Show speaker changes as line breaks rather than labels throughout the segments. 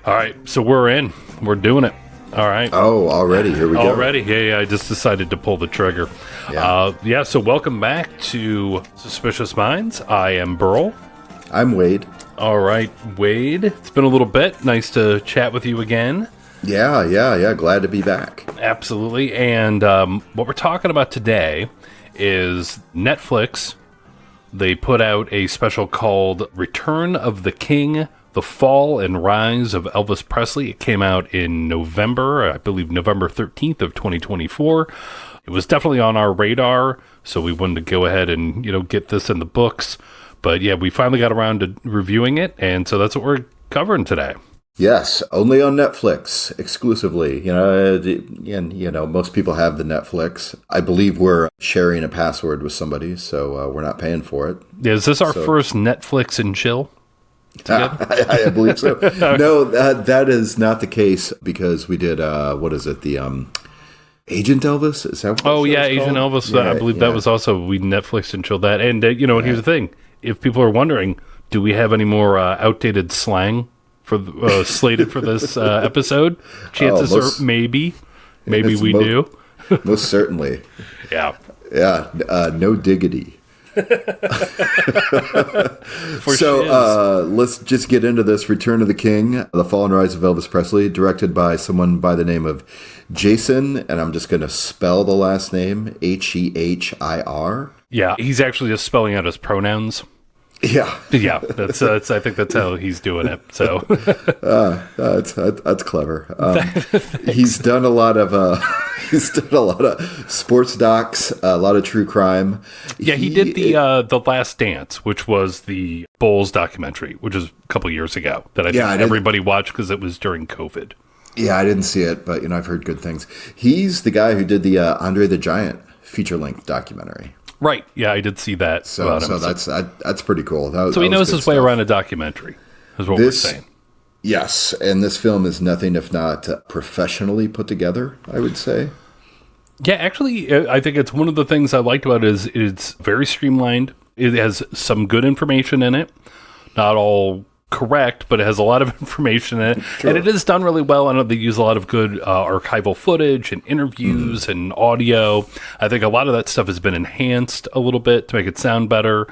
All right, so we're in. We're doing it. All right.
Oh, already. Here we go.
Already? Yeah, I just decided to pull the trigger. So welcome back to Suspicious Minds. I am Burl.
I'm Wade.
All right, Wade. It's been a little bit. Nice to chat with you again.
Yeah. Glad to be back.
Absolutely. And what we're talking about today is Netflix. They put out a special called Return of the King, The Fall and Rise of Elvis Presley. It came out in November, I believe November 13th of 2024. It was definitely on our radar, so we wanted to go ahead and, get this in the books. But yeah, we finally got around to reviewing it, and so that's what we're covering today.
Yes, only on Netflix, exclusively. Most people have the Netflix. I believe we're sharing a password with somebody, so we're not paying for it.
Yeah, is this our first Netflix and chill?
I believe so. No, that is not the case because we did, the Agent Elvis? Is that what
Agent Elvis. I believe that was also, we Netflixed and chilled that. And, here's the thing. If people are wondering, do we have any more outdated slang for slated for this episode? Chances are maybe we do.
Most certainly.
Yeah.
Yeah, no diggity. Let's just get into this Return of the King, The Fall and Rise of Elvis Presley, directed by someone by the name of Jason, and I'm just going to spell the last name, Hehir.
Yeah, he's actually just spelling out his pronouns.
Yeah.
Yeah, that's I think that's how he's doing it. So
that's clever. He's done a lot of sports docs, a lot of true crime.
Yeah, he did the Last Dance, which was the Bulls documentary, which was a couple years ago that I think everybody watched because it was during COVID. Yeah,
I didn't see it, but I've heard good things. He's the guy who did the Andre the Giant feature-length documentary.
Right. Yeah, I did see that.
So that's pretty cool.
So he knows his way around a documentary, is what we're saying.
Yes, and this film is nothing if not professionally put together, I would say.
Yeah, actually, I think it's one of the things I liked about it is it's very streamlined. It has some good information in it. Not all correct, but it has a lot of information in it. Sure. And it is done really well. I know they use a lot of good archival footage and interviews and audio. I think a lot of that stuff has been enhanced a little bit to make it sound better.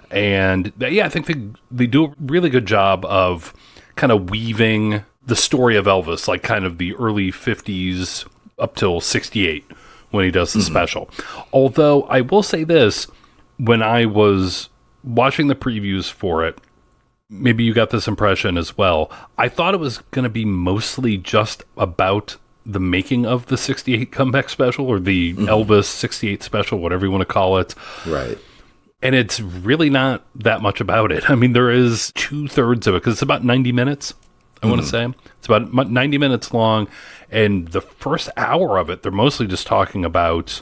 And I think they do a really good job of kind of weaving the story of Elvis, like kind of the early 50s up till 68 when he does the special. Although I will say this, when I was watching the previews for it, maybe you got this impression as well. I thought it was going to be mostly just about the making of the 68 comeback special or the Elvis 68 special, whatever you want to call it.
Right.
And it's really not that much about it. I mean, there is 2/3 of it because it's about 90 minutes, I want to say. It's about 90 minutes long. And the first hour of it, they're mostly just talking about,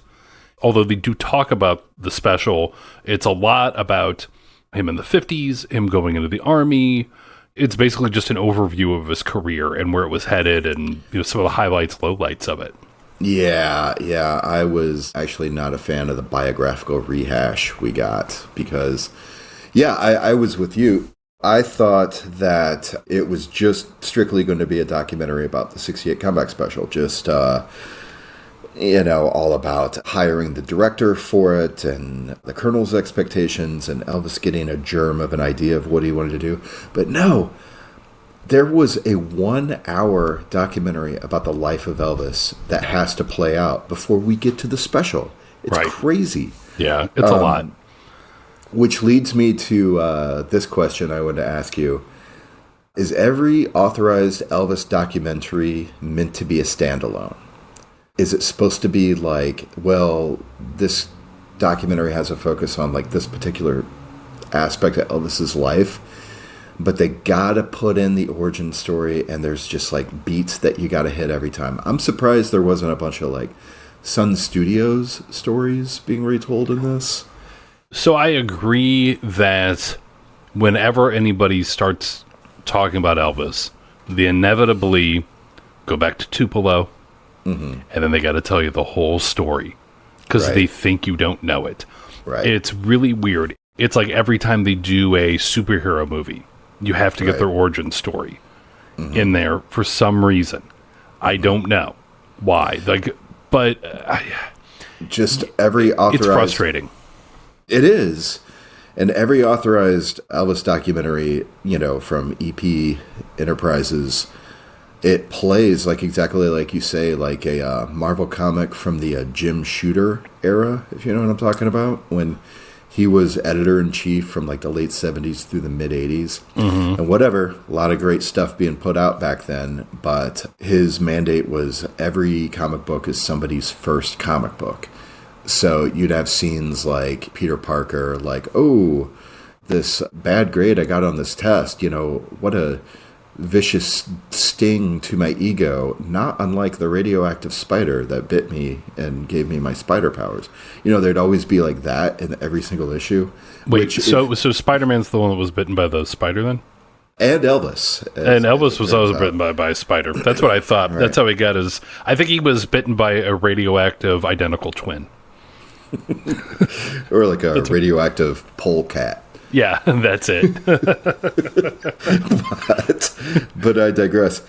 although they do talk about the special, it's a lot about him in the 50s, him going into the army. It's basically just an overview of his career and where it was headed and some of the highlights, lowlights of it.
Yeah. I was actually not a fan of the biographical rehash we got because, I was with you. I thought that it was just strictly going to be a documentary about the 68 comeback special, just all about hiring the director for it and the Colonel's expectations and Elvis getting a germ of an idea of what he wanted to do. But no, there was a 1-hour documentary about the life of Elvis that has to play out before we get to the special. It's crazy.
Yeah, it's a lot.
Which leads me to this question I wanted to ask you. Is every authorized Elvis documentary meant to be a standalone? Is it supposed to be like, well, this documentary has a focus on like this particular aspect of Elvis's life, but they gotta put in the origin story and there's just like beats that you gotta hit every time? I'm surprised there wasn't a bunch of like Sun Studios stories being retold in this.
So I agree that whenever anybody starts talking about Elvis, they inevitably go back to Tupelo, and then they got to tell you the whole story because they think you don't know it.
Right.
It's really weird. It's like every time they do a superhero movie, You have to get their origin story in there for some reason. I don't know why.
Just every authorized...
It's frustrating.
It is. And every authorized Elvis documentary, from EP Enterprises, it plays exactly like you say, like a Marvel comic from the Jim Shooter era, if you know what I'm talking about, when he was editor-in-chief from the late 70s through the mid-80s. And whatever, a lot of great stuff being put out back then, but his mandate was every comic book is somebody's first comic book. So you'd have scenes like Peter Parker, oh, this bad grade I got on this test, what a vicious sting to my ego, not unlike the radioactive spider that bit me and gave me my spider powers. There'd always be like that in every single issue.
Wait, so Spider-Man's the one that was bitten by the spider then?
And Elvis.
And Elvis was always bitten by a spider. That's what I thought. Right. That's how he got his... I think he was bitten by a radioactive identical twin.
Or like a radioactive polecat.
Yeah, that's it.
but I digress.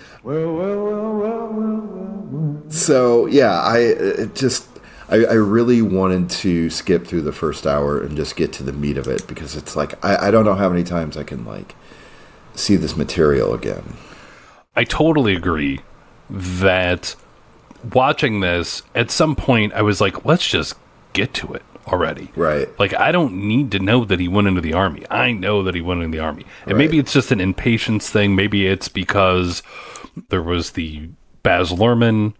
So, yeah, I really wanted to skip through the first hour and just get to the meat of it, because it's I don't know how many times I can see this material again.
I totally agree that watching this, at some point I was like, let's just get to it already.
Right.
I don't need to know that he went into the Army. I know that he went into the Army. And maybe it's just an impatience thing. Maybe it's because there was the Baz Luhrmann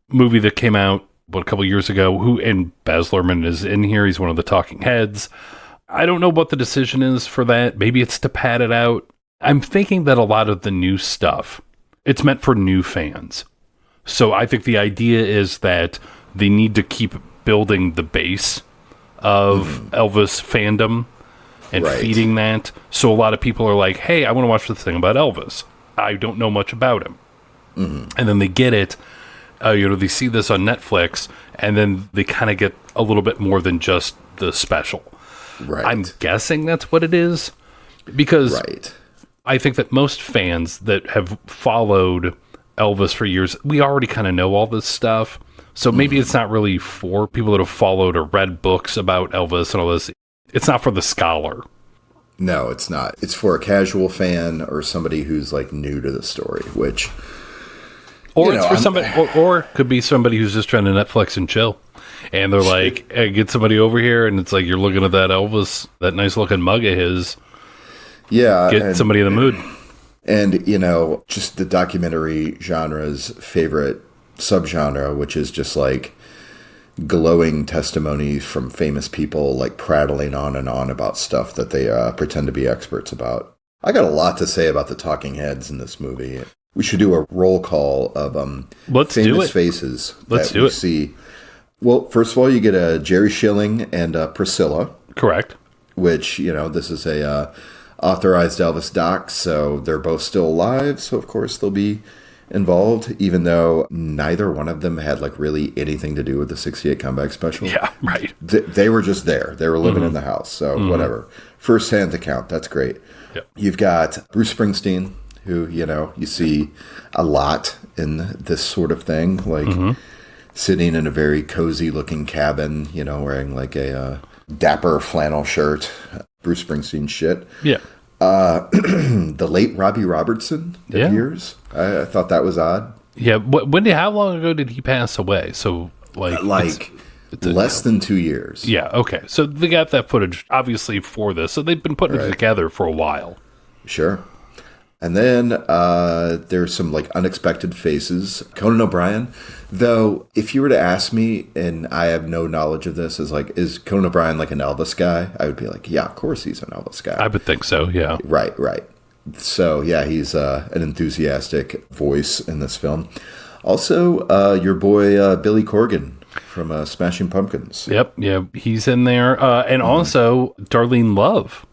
movie that came out a couple years ago, and Baz Luhrmann is in here. He's one of the talking heads. I don't know what the decision is for that. Maybe it's to pad it out. I'm thinking that a lot of the new stuff, it's meant for new fans. So I think the idea is that they need to keep building the base of Elvis fandom and feeding that. So a lot of people are like, hey, I want to watch this thing about Elvis. I don't know much about him. And then they get it. They see this on Netflix, and then they kind of get a little bit more than just the special.
Right.
I'm guessing that's what it is, because I think that most fans that have followed Elvis for years, we already kind of know all this stuff. So maybe it's not really for people that have followed or read books about Elvis and all this. It's not for the scholar.
No, it's not. It's for a casual fan or somebody who's new to the story, which...
Or it's for somebody, or could be somebody who's just trying to Netflix and chill. And they're like, hey, get somebody over here, and it's you're looking at that Elvis, that nice looking mug of his.
Yeah.
Get somebody in the mood.
And, just the documentary genre's favorite subgenre, which is just glowing testimonies from famous people prattling on and on about stuff that they pretend to be experts about. I got a lot to say about the talking heads in this movie. We should do a roll call of famous faces that we see. Well, first of all, you get Jerry Schilling and Priscilla.
Correct.
Which, this is a authorized Elvis doc, so they're both still alive, so of course they'll be involved, even though neither one of them had really anything to do with the 68 comeback special.
Yeah, right.
They were just there. They were living in the house, so whatever. First-hand account, that's great.
Yep.
You've got Bruce Springsteen, who, you see a lot in this sort of thing, sitting in a very cozy-looking cabin, wearing a dapper flannel shirt, Bruce Springsteen shit.
Yeah.
The late Robbie Robertson appears. I thought that was odd.
Yeah. How long ago did he pass away? So it's
less than 2 years.
Yeah. Okay. So they got that footage obviously for this. So they've been putting it together for a while.
Sure. And then there's some unexpected faces. Conan O'Brien, though, if you were to ask me, and I have no knowledge of this, is Conan O'Brien an Elvis guy? I would be yeah, of course he's an Elvis guy.
I would think so, yeah.
Right. So, yeah, he's an enthusiastic voice in this film. Also, your boy Billy Corgan from Smashing Pumpkins.
Yep, yeah, he's in there. And also, Darlene Love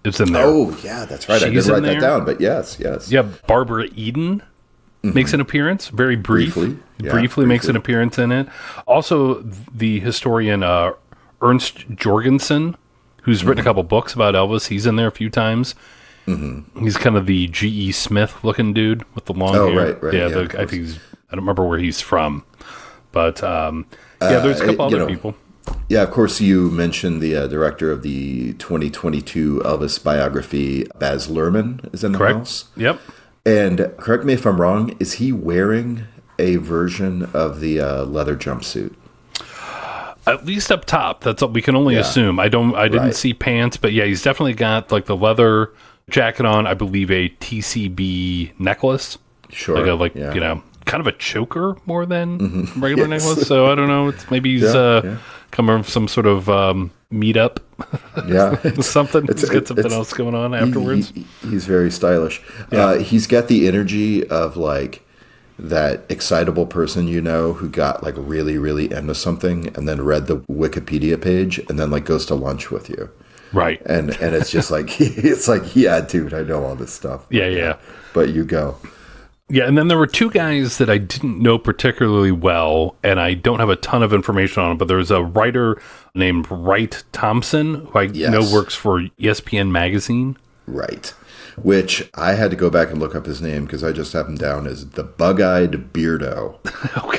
is in there.
Oh, yeah, that's right. I didn't write that down, but yes.
Yeah, Barbara Eden makes an appearance, very briefly. Briefly makes an appearance in it. Also, the historian Ernst Jorgensen, who's written a couple books about Elvis, he's in there a few times. He's kind of the G.E. Smith looking dude with the long hair.
Right.
Yeah, I think I don't remember where he's from. But, there's a couple other people.
Yeah, of course, you mentioned the director of the 2022 Elvis biography, Baz Luhrmann, is in the house.
Yep.
And correct me if I'm wrong, is he wearing a version of the leather jumpsuit?
At least up top. That's what we can only assume. I didn't see pants, but yeah, he's definitely got like the leather jacket on. I believe a TCB necklace.
Sure.
You know, kind of a choker more than regular necklace. So I don't know. It's maybe he's coming from some sort of meetup.
Yeah.
Something. He's got something else going on afterwards.
He's very stylish. Yeah. He's got the energy of like that excitable person, you know, who got like really, really into something and then read the Wikipedia page and then like goes to lunch with you.
Right.
And it's just like, it's like, yeah, dude, I know all this stuff.
Yeah.
But you go.
Yeah, and then there were two guys that I didn't know particularly well, and I don't have a ton of information on them, but there's a writer named Wright Thompson, who I know works for ESPN Magazine.
Right. Which I had to go back and look up his name because I just have him down as the Bug-Eyed Beardo.
Oh,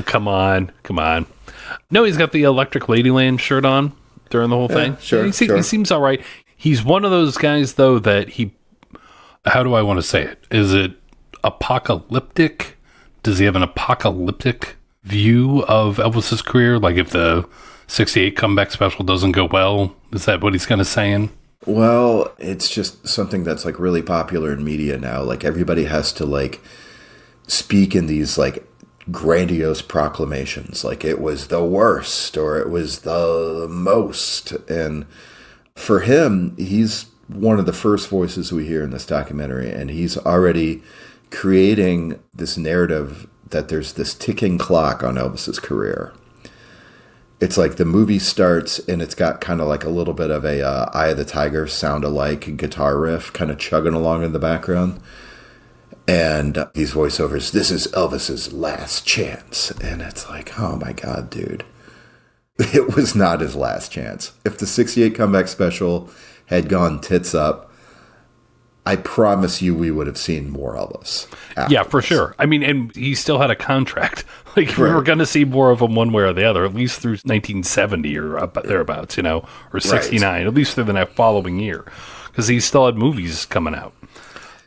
come on. Come on. No, he's got the Electric Ladyland shirt on during the whole thing.
Sure,
he seems all right. He's one of those guys, though, that how do I want to say it? Is it apocalyptic? Does he have an apocalyptic view of Elvis's career? Like if the 68 comeback special doesn't go well, is that what he's kind of saying?
Well, it's just something that's like really popular in media now. Like everybody has to like speak in these like grandiose proclamations, like it was the worst or it was the most. And for him, he's one of the first voices we hear in this documentary, and he's already creating this narrative that there's this ticking clock on Elvis's career. It's like the movie starts and it's got kind of like a little bit of a Eye of the Tiger sound-alike guitar riff kind of chugging along in the background. And these voiceovers, this is Elvis's last chance. And it's like, oh my God, dude. It was not his last chance. If the 68 comeback special had gone tits up, I promise you we would have seen more Elvis.
Yeah, for sure. I mean, and he still had a contract. Like, we were going to see more of him one way or the other, at least through 1970 or thereabouts, you know, or 69, at least through the next following year, because he still had movies coming out.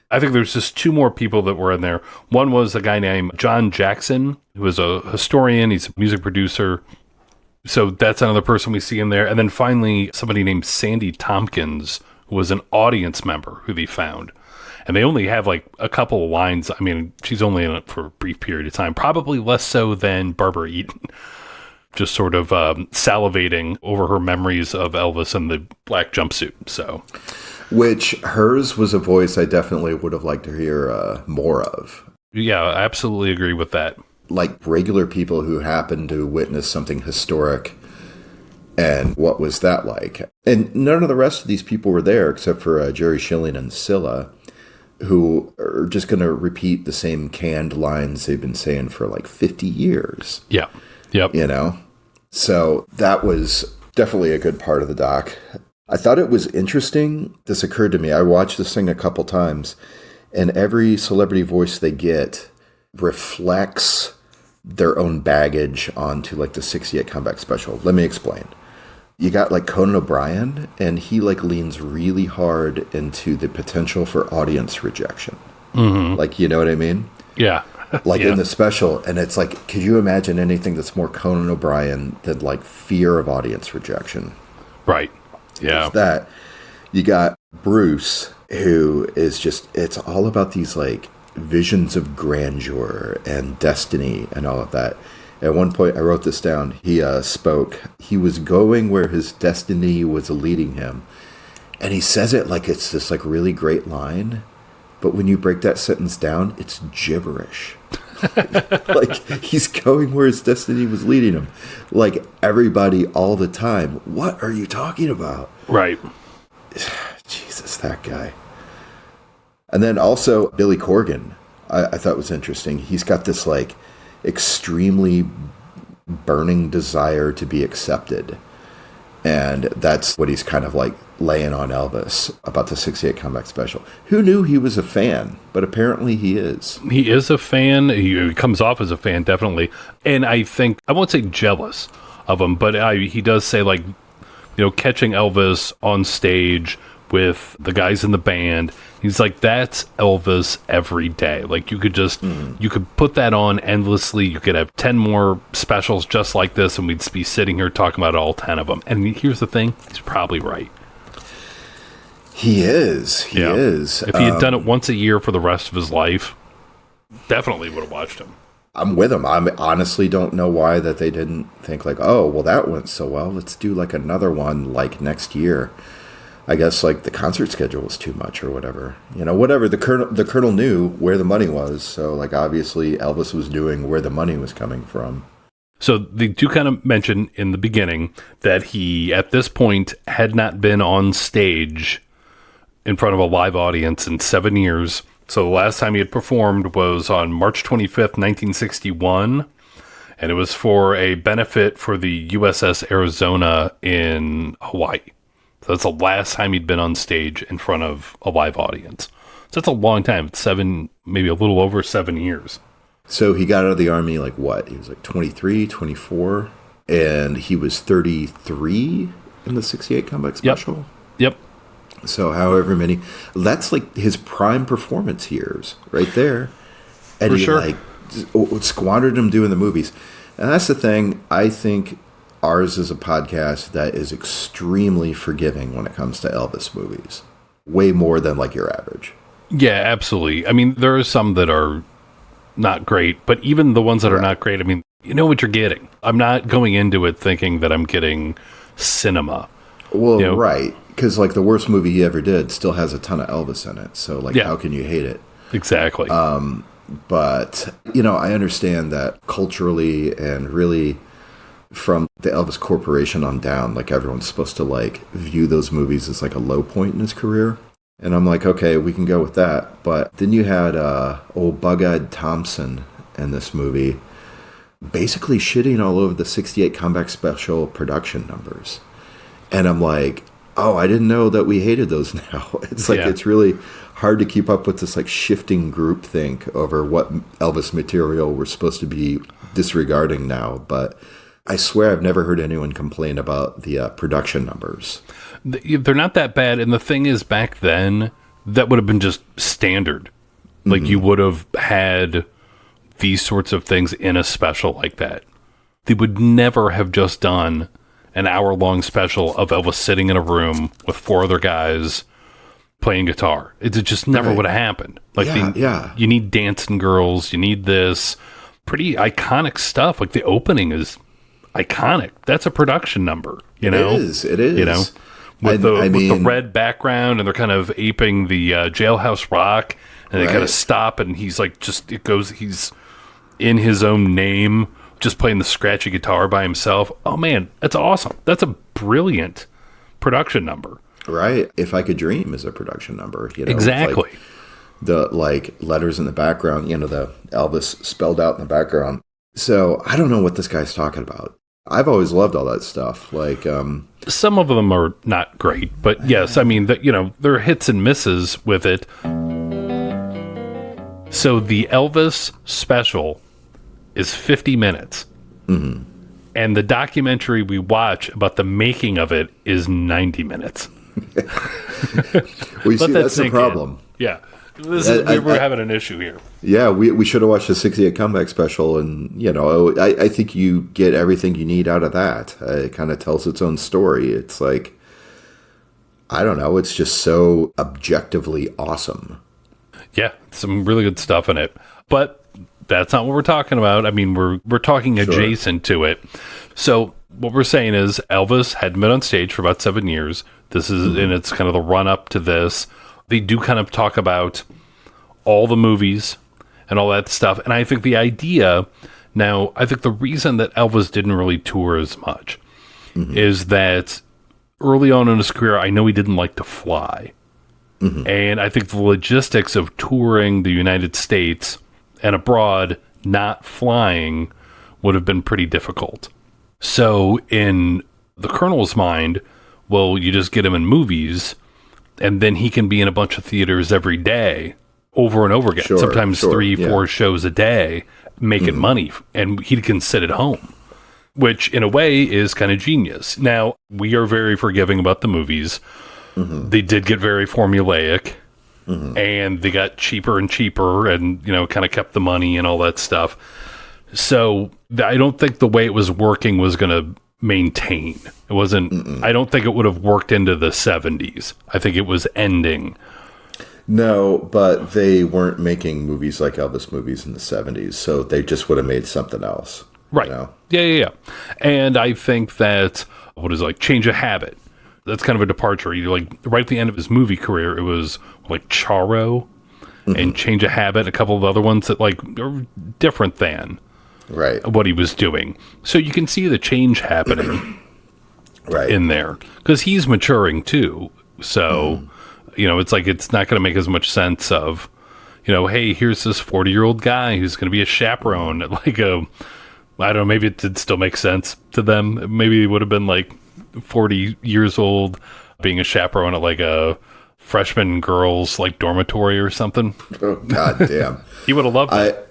I think there's just two more people that were in there. One was a guy named John Jackson, who was a historian. He's a music producer. So that's another person we see in there. And then finally, somebody named Sandy Tompkins, who was an audience member who they found. And they only have like a couple of lines. I mean, she's only in it for a brief period of time, probably less so than Barbara Eden, just sort of salivating over her memories of Elvis and the black jumpsuit. So,
which hers was a voice I definitely would have liked to hear more of.
Yeah, I absolutely agree with that.
Like regular people who happened to witness something historic. And what was that like? And none of the rest of these people were there except for Jerry Schilling and Scylla, who are just going to repeat the same canned lines they've been saying for like 50 years.
Yeah. Yep.
You know? So that was definitely a good part of the doc. I thought it was interesting. This occurred to me. I watched this thing a couple times, and every celebrity voice they get reflects their own baggage onto like the 68 comeback special. Let me explain. You got like Conan O'Brien, and he like leans really hard into the potential for audience rejection. Mm-hmm. Like, you know what I mean?
Yeah.
Like in the special, and it's like, could you imagine anything that's more Conan O'Brien than like fear of audience rejection?
Right. Yeah.
It's that. You got Bruce, who is just, it's all about these like visions of grandeur and destiny and all of that. At one point, I wrote this down. He spoke. He was going where his destiny was leading him. And he says it like it's this like really great line. But when you break that sentence down, it's gibberish. Like he's going where his destiny was leading him. Like everybody all the time. What are you talking about?
Right.
Jesus, that guy. And then also Billy Corgan, I thought was interesting. He's got this like extremely burning desire to be accepted. And that's what he's kind of like laying on Elvis about the 68 comeback special. Who knew he was a fan? But apparently he is.
He is a fan. He comes off as a fan, definitely. And I think, I won't say jealous of him, but he does say, like, catching Elvis on stage with the guys in the band, he's like, that's Elvis every day. Like, you could just, you could put that on endlessly. You could have 10 more specials just like this, and we'd be sitting here talking about all 10 of them. And here's the thing, he's probably right.
He is. He is.
If he had done it once a year for the rest of his life, definitely would have watched him.
I'm with him. I honestly don't know why that they didn't think like, oh, well, that went so well. Let's do like another one like next year. I guess like the concert schedule was too much or whatever. Whatever. The Colonel knew where the money was. So like obviously Elvis was doing where the money was coming from.
So they do kind of mention in the beginning that he, at this point, had not been on stage in front of a live audience in 7 years. So the last time he had performed was on March 25th, 1961. And it was for a benefit for the USS Arizona in Hawaii. So that's the last time he'd been on stage in front of a live audience. So that's a long time. It's maybe a little over 7 years.
So he got out of the Army like what? He was like 23, 24, and he was 33 in the 68 comeback special?
Yep.
So however many, that's like his prime performance years right there. And
For
he
sure.
like squandered him doing the movies. And that's the thing, I think ours is a podcast that is extremely forgiving when it comes to Elvis movies. Way more than like your average.
Yeah, absolutely. I mean, there are some that are not great, but even the ones that are not great, I mean, you know what you're getting. I'm not going into it thinking that I'm getting cinema.
Well, right. Because like the worst movie he ever did still has a ton of Elvis in it. So like, how can you hate it?
Exactly.
But, I understand that culturally and really from the Elvis Corporation on down, like everyone's supposed to like view those movies as like a low point in his career. And I'm like, okay, we can go with that. But then you had old Bug-Eyed Thompson in this movie basically shitting all over the 68 comeback special production numbers. And I'm like, oh, I didn't know that we hated those now. It's like, it's really hard to keep up with this like shifting groupthink over what Elvis material we're supposed to be disregarding now. But I swear I've never heard anyone complain about the production numbers.
They're not that bad. And the thing is, back then, that would have been just standard. Like, you would have had these sorts of things in a special like that. They would never have just done an hour-long special of Elvis sitting in a room with 4 other guys playing guitar. It just never would have happened. Like, you need dancing girls. You need this pretty iconic stuff. Like, the opening is iconic. That's a production number, It
is.
With the red background, and they're kind of aping the Jailhouse Rock, and they kind of stop, and he's like, he's in his own name, just playing the scratchy guitar by himself. Oh man, that's awesome. That's a brilliant production number.
Right. If I Could Dream is a production number,
Exactly.
Like the like letters in the background, the Elvis spelled out in the background. So I don't know what this guy's talking about. I've always loved all that stuff. Like,
some of them are not great, but yes, I mean, there are hits and misses with it. So the Elvis special is 50 minutes. Mm-hmm. And the documentary we watch about the making of it is 90 minutes.
We see that's the problem.
Yeah. We're having an issue here.
Yeah, we should have watched the 68 comeback special, and I think you get everything you need out of that. It kind of tells its own story. It's like, I don't know, it's just so objectively awesome. Yeah,
some really good stuff in it. But that's not what we're talking about. I mean, we're talking adjacent to it. So what we're saying is Elvis hadn't been on stage for about 7 years. This is, and it's kind of the run up to this. They do kind of talk about all the movies and all that stuff. And I think the idea, now, I think the reason that Elvis didn't really tour as much is that early on in his career, I know he didn't like to fly. And I think the logistics of touring the United States and abroad, not flying, would have been pretty difficult. So in the Colonel's mind, Well, you just get him in movies, and then he can be in a bunch of theaters every day, over and over again. Sometimes 3-4 shows a day, making money, and he can sit at home, which in a way is kind of genius. Now, we are very forgiving about the movies. They did get very formulaic, and they got cheaper and cheaper, and kind of kept the money and all that stuff. So I don't think the way it was working was going to maintain. It wasn't. I don't think it would have worked into the 70s. I think it was ending.
No, but they weren't making movies like Elvis movies in the 70s, so they just would have made something else.
Right. Yeah. And I think that, Change of Habit. That's kind of a departure. Right at the end of his movie career, it was like Charo and Change of Habit, a couple of other ones that are different than what he was doing. So you can see the change happening in there because he's maturing too. So, it's not going to make as much sense of, hey, here's this 40-year-old guy who's going to be a chaperone at I don't know, maybe it did still make sense to them. Maybe it would have been 40 years old being a chaperone at a freshman girls dormitory or something.
Oh, god damn.
He would have loved it.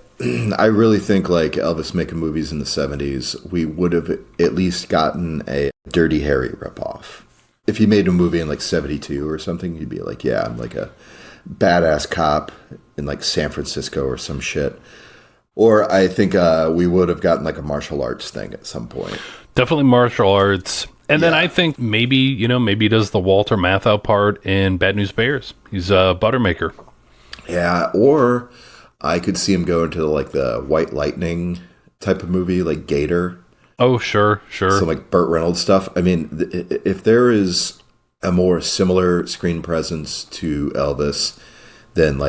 I really think Elvis making movies in the 70s, we would have at least gotten a Dirty Harry ripoff. If he made a movie in 72 or something, you'd be yeah, I'm a badass cop in San Francisco or some shit. Or I think we would have gotten a martial arts thing at some point.
Definitely martial arts. And then I think maybe he does the Walter Matthau part in Bad News Bears. He's a buttermaker. Yeah,
or I could see him go into the White Lightning type of movie, like Gator.
Oh, sure.
Some Burt Reynolds stuff. I mean, if there is a more similar screen presence to Elvis than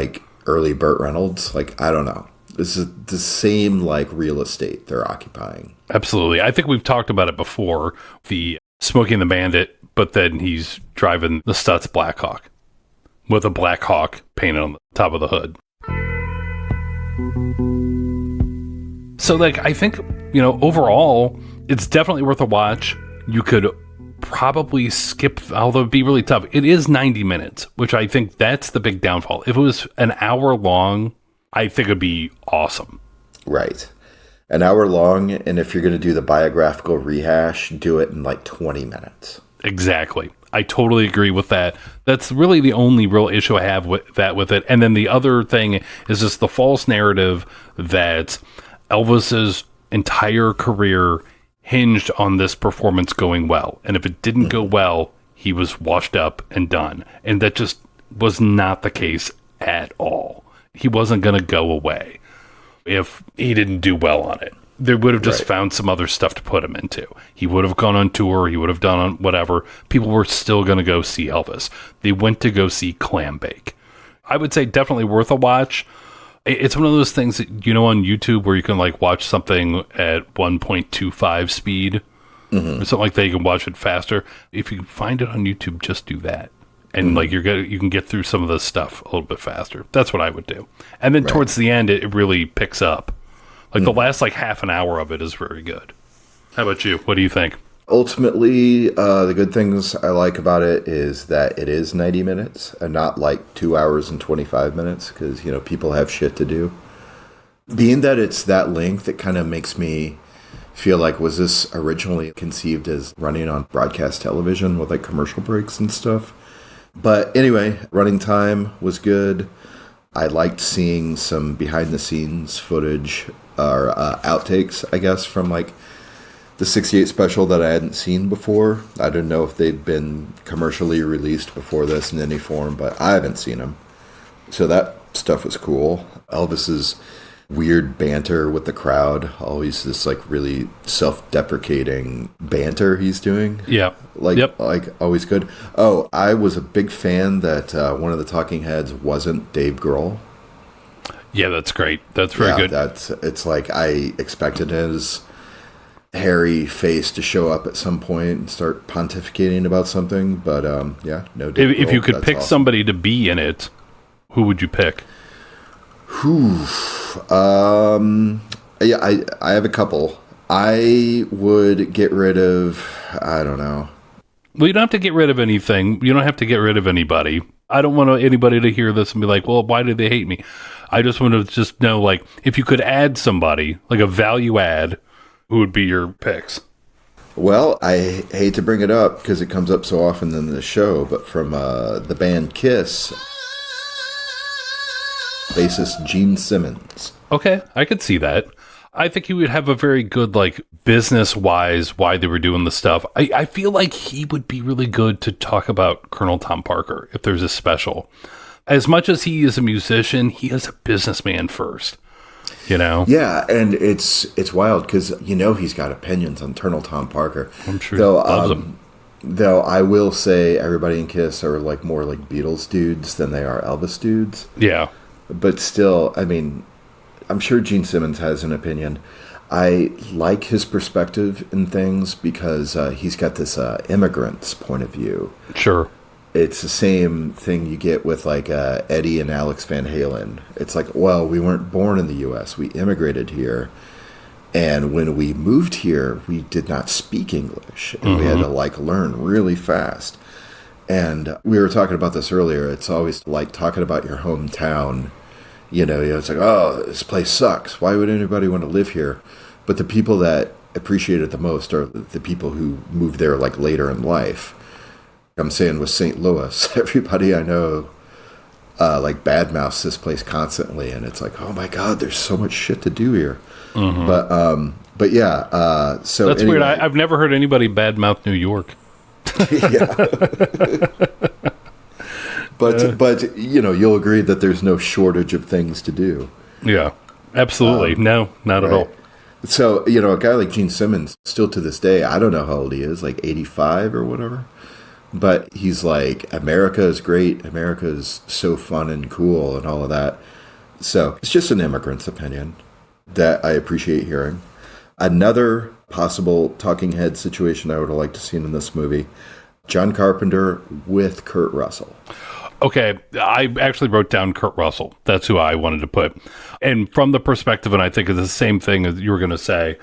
early Burt Reynolds, I don't know. This is the same real estate they're occupying.
Absolutely. I think we've talked about it before, the Smokey and the Bandit, but then he's driving the Stutz Blackhawk with a Black Hawk painted on the top of the hood. So I think, overall, it's definitely worth a watch. You could probably skip, although it'd be really tough. It is 90 minutes, which I think that's the big downfall. If it was an hour long, I think it'd be awesome.
Right. An hour long, and if you're going to do the biographical rehash, do it in 20 minutes.
Exactly. I totally agree with that. That's really the only real issue I have with it. And then the other thing is just the false narrative that Elvis's entire career hinged on this performance going well. And if it didn't go well, he was washed up and done. And that just was not the case at all. He wasn't going to go away if he didn't do well on it. They would have just found some other stuff to put him into. He would have gone on tour. He would have done on whatever. People were still going to go see Elvis. They went to go see Clambake. I would say definitely worth a watch. It's one of those things that, on YouTube where you can watch something at 1.25 speed or something like that. You can watch it faster. If you find it on YouTube, just do that. And you can get through some of the stuff a little bit faster. That's what I would do. And then towards the end, it really picks up. The last half an hour of it is very good. How about you? What do you think?
Ultimately, the good things I like about it is that it is 90 minutes and not 2 hours and 25 minutes because, people have shit to do. Being that it's that length, it kind of makes me feel was this originally conceived as running on broadcast television with commercial breaks and stuff? But anyway, running time was good. I liked seeing some behind-the-scenes footage or outtakes, I guess, from the 68 special that I hadn't seen before. I didn't know if they'd been commercially released before this in any form, but I haven't seen them. So that stuff was cool. Elvis's weird banter with the crowd, always this really self-deprecating banter he's doing.
Yeah.
Always good. Oh, I was a big fan that one of the talking heads wasn't Dave Grohl.
Yeah, that's great. That's very good.
It's I expected his hairy face to show up at some point and start pontificating about something, but no Dave Grohl.
If you could pick somebody to be in it, who would you pick?
Yeah, I have a couple. I would get rid of, I don't know.
Well, you don't have to get rid of anything. You don't have to get rid of anybody. I don't want anybody to hear this and be like, well, why did they hate me? I just want to just know, like, if you could add somebody, like a value add, who would be your picks?
Well, I hate to bring it up because it comes up so often in the show, but from the band Kiss, bassist Gene Simmons.
Okay, I could see that. I think he would have a very good, like, business-wise, why they were doing the stuff. I feel like he would be really good to talk about Colonel Tom Parker, if there's a special. As much as he is a musician, he is a businessman first, you know?
Yeah, and it's wild because, he's got opinions on Colonel Tom Parker.
I'm sure he loves him.
Though I will say everybody in Kiss are, like, more like Beatles dudes than they are Elvis dudes.
Yeah.
But still, I mean, I'm sure Gene Simmons has an opinion. I like his perspective in things because he's got this immigrant's point of view.
Sure.
It's the same thing you get with like Eddie and Alex Van Halen. It's like, well, we weren't born in the U.S. We immigrated here. And when we moved here, we did not speak English. And we had to like learn really fast. And we were talking about this earlier. It's always like talking about your hometown. It's like, oh, this place sucks. Why would anybody want to live here? But the people that appreciate it the most are the people who moved there like later in life. I'm saying with St. Louis, everybody I know like badmouths this place constantly, and it's like, oh my God, there's so much shit to do here. But yeah, so
that's anyway. Weird. I've never heard anybody badmouth New York.
Yeah. But you'll agree that there's no shortage of things to do.
Yeah, absolutely. No, not at all.
So, a guy like Gene Simmons, still to this day, I don't know how old he is, like 85 or whatever. But he's like, America is great. America is so fun and cool and all of that. So it's just an immigrant's opinion that I appreciate hearing. Another possible talking head situation I would have liked to see in this movie, John Carpenter with Kurt Russell.
Okay, I actually wrote down Kurt Russell. That's who I wanted to put. And from the perspective, and I think it's the same thing as you were going to say,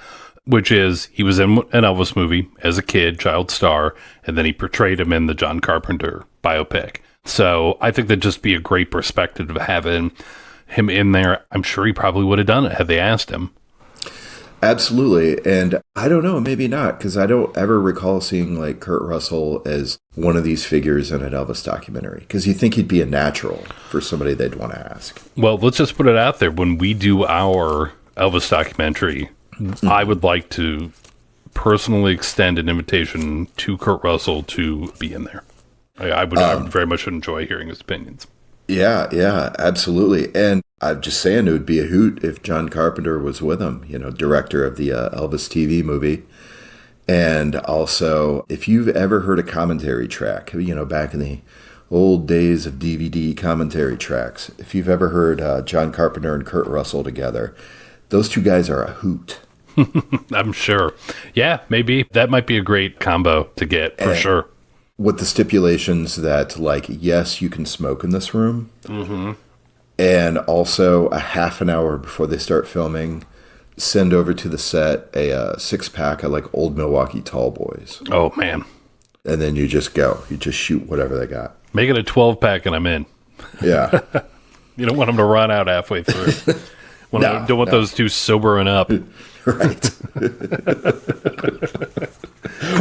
which is he was in an Elvis movie as a kid, child star, and then he portrayed him in the John Carpenter biopic. So I think that'd just be a great perspective of having him in there. I'm sure he probably would have done it had they asked him.
Absolutely. And I don't know, maybe not, because I don't ever recall seeing like Kurt Russell as one of these figures in an Elvis documentary, because you think he'd be a natural for somebody they'd want to ask.
Well, let's just put it out there. When we do our Elvis documentary, I would like to personally extend an invitation to Kurt Russell to be in there. I would very much enjoy hearing his opinions.
Yeah, absolutely. And I'm just saying it would be a hoot if John Carpenter was with him, director of the Elvis TV movie. And also, if you've ever heard a commentary track, back in the old days of DVD commentary tracks, if you've ever heard John Carpenter and Kurt Russell together, those two guys are a hoot.
I'm sure. Yeah, maybe. That might be a great combo to get, for sure.
With the stipulations that, like, yes, you can smoke in this room. And also, a half an hour before they start filming, send over to the set a 6-pack of, like, Old Milwaukee Tall Boys.
Oh, man.
And then you just go. You just shoot whatever they got.
Make it a 12-pack and I'm in.
Yeah.
You don't want them to run out halfway through. Don't want those two sobering up.
Right.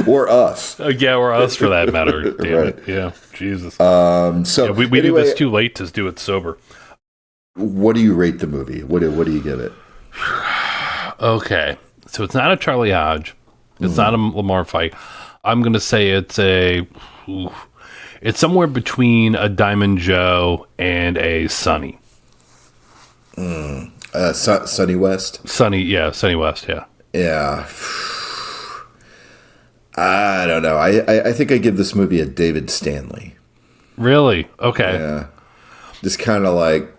Or us.
Yeah, or us for that matter. Damn it. Yeah, Jesus.
So
we anyway, do this too late to do it sober.
What do you rate the movie? What do you give it?
Okay. So it's not a Charlie Hodge. It's not a Lamar fight. I'm going to say it's somewhere between a Diamond Joe and a Sonny.
Sonny West?
Sonny West, yeah.
Yeah. I don't know. I think I give this movie a David Stanley.
Really? Okay.
Yeah. Just kind of like...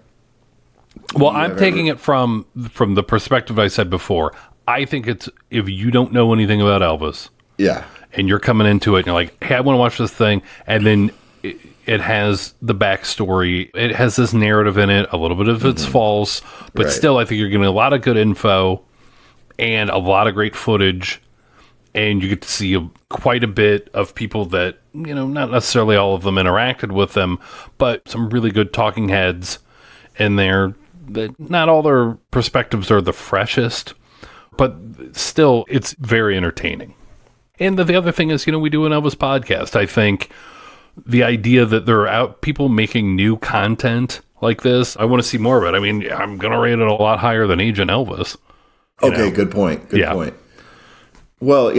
Well, I'm taking it from the perspective I said before. I think it's, if you don't know anything about Elvis...
Yeah.
And you're coming into it and you're like, hey, I want to watch this thing. And then it has the backstory. It has this narrative in it. A little bit of it's false. But still, I think you're getting a lot of good info and a lot of great footage. and you get to see quite a bit of people that, not necessarily all of them interacted with them, but some really good talking heads in there. That not all their perspectives are the freshest, but still, it's very entertaining. And the other thing is, we do an Elvis podcast. I think the idea that there are out people making new content like this, I want to see more of it. I mean, I'm going to rate it a lot higher than Agent Elvis.
Okay, good point. Good point. Well,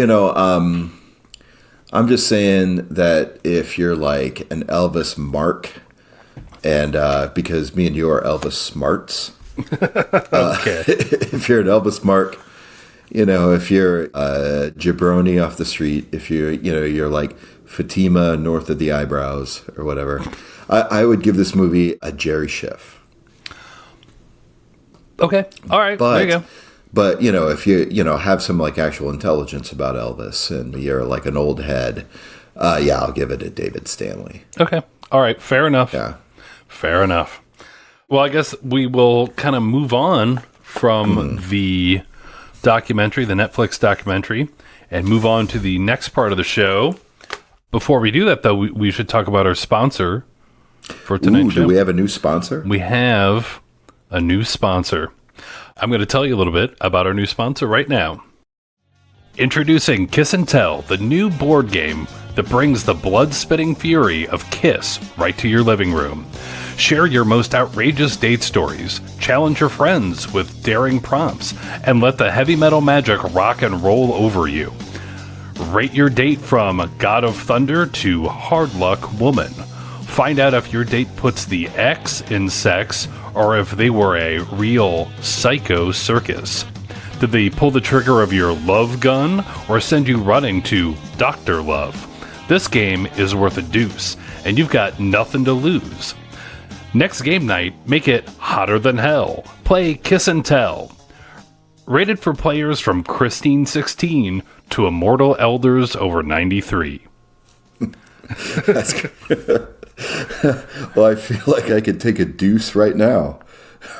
I'm just saying that if you're like an Elvis mark, and because me and you are Elvis smarts,
okay.
If you're an Elvis mark, if you're a jabroni off the street, if you're like Fatima north of the eyebrows or whatever, I would give this movie a Jerry Schiff.
Okay. All right. There you go.
But, if you, have some like actual intelligence about Elvis and you're like an old head, I'll give it a David Stanley.
Okay. All right. Fair enough.
Yeah.
Fair enough. Well, I guess we will kind of move on from the documentary, the Netflix documentary, and move on to the next part of the show. Before we do that, though, we should talk about our sponsor for tonight's show.
Do we have a new sponsor?
We have a new sponsor. I'm going to tell you a little bit about our new sponsor right now. Introducing Kiss and Tell, the new board game that brings the blood-spitting fury of Kiss right to your living room. Share your most outrageous date stories, challenge your friends with daring prompts, and let the heavy metal magic rock and roll over you. Rate your date from God of Thunder to Hard Luck Woman. Find out if your date puts the X in sex or if they were a real psycho circus. Did they pull the trigger of your love gun or send you running to Dr. Love? This game is worth a deuce, and you've got nothing to lose. Next game night, make it hotter than hell. Play Kiss and Tell. Rated for players from Christine 16 to Immortal Elders over 93.
That's good. Well, I feel like I could take a deuce right now.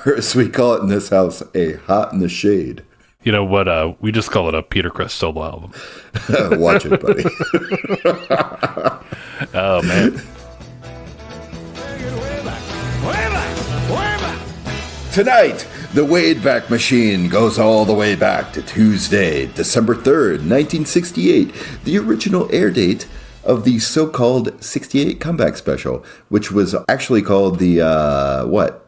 Or as we call it in this house, a hot in the shade.
You know what? We just call it a Peter Criss solo album.
Watch it, buddy.
Oh, man.
Tonight, the Wayback Machine goes all the way back to Tuesday, December 3rd, 1968, the original air date of the so-called 68 comeback special, which was actually called the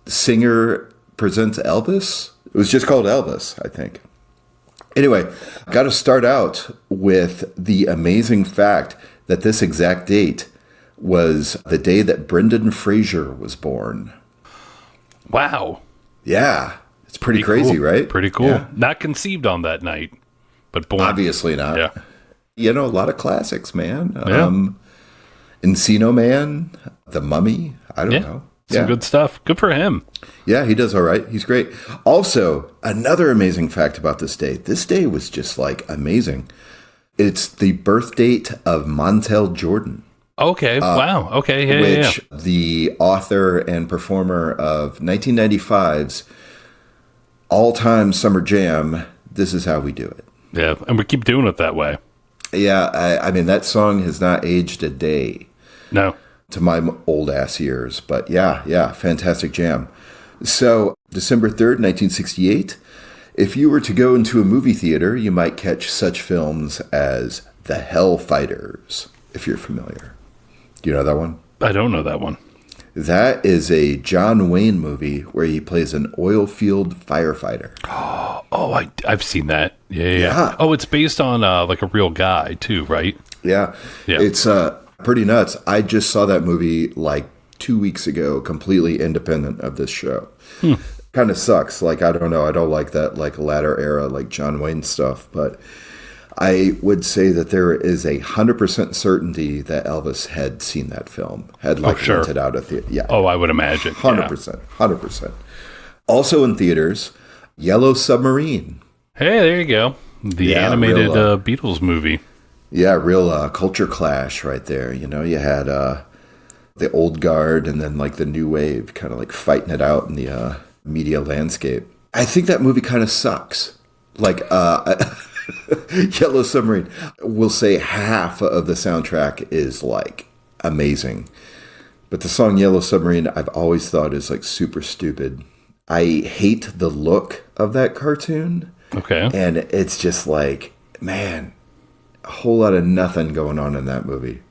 Singer Presents Elvis? It was just called Elvis, I think. Anyway, got to start out with the amazing fact that this exact date was the day that Brendan Fraser was born.
Wow.
Yeah. It's pretty crazy,
cool.
Right?
Pretty cool.
Yeah.
Not conceived on that night, but born.
Obviously not.
Yeah.
A lot of classics, man.
Yeah.
Encino Man, The Mummy. I don't know.
Some good stuff. Good for him.
Yeah, he does all right. He's great. Also, another amazing fact about this day. This day was just like amazing. It's the birth date of Montel Jordan.
Okay. Wow. Okay. Yeah.
Which the author and performer of 1995's all-time summer jam, This Is How We Do It.
Yeah. And we keep doing it that way.
Yeah. I mean, that song has not aged a day.
No.
To my old ass ears. But yeah. Fantastic jam. So December 3rd, 1968. If you were to go into a movie theater, you might catch such films as The Hellfighters, if you're familiar. Do you know that one?
I don't know that one.
That is a John Wayne movie where he plays an oil field firefighter.
Oh, I've seen that. Yeah. Oh, it's based on like a real guy too, right?
Yeah. It's pretty nuts. I just saw that movie like 2 weeks ago, completely independent of this show. Kind of sucks. Like, I don't know. I don't like that like latter era, like John Wayne stuff, but I would say that there is 100% certainty that Elvis had seen that film, had rented out a theater. Yeah.
Oh, I would imagine.
100%. 100%. Also in theaters, Yellow Submarine.
Hey, there you go. The animated Beatles movie.
Yeah, real culture clash right there. You had the old guard and then like the new wave kind of like fighting it out in the media landscape. I think that movie kind of sucks. Like, Yellow Submarine. We'll say half of the soundtrack is like amazing. But the song Yellow Submarine, I've always thought is like super stupid. I hate the look of that cartoon.
Okay.
And it's just like, man, a whole lot of nothing going on in that movie.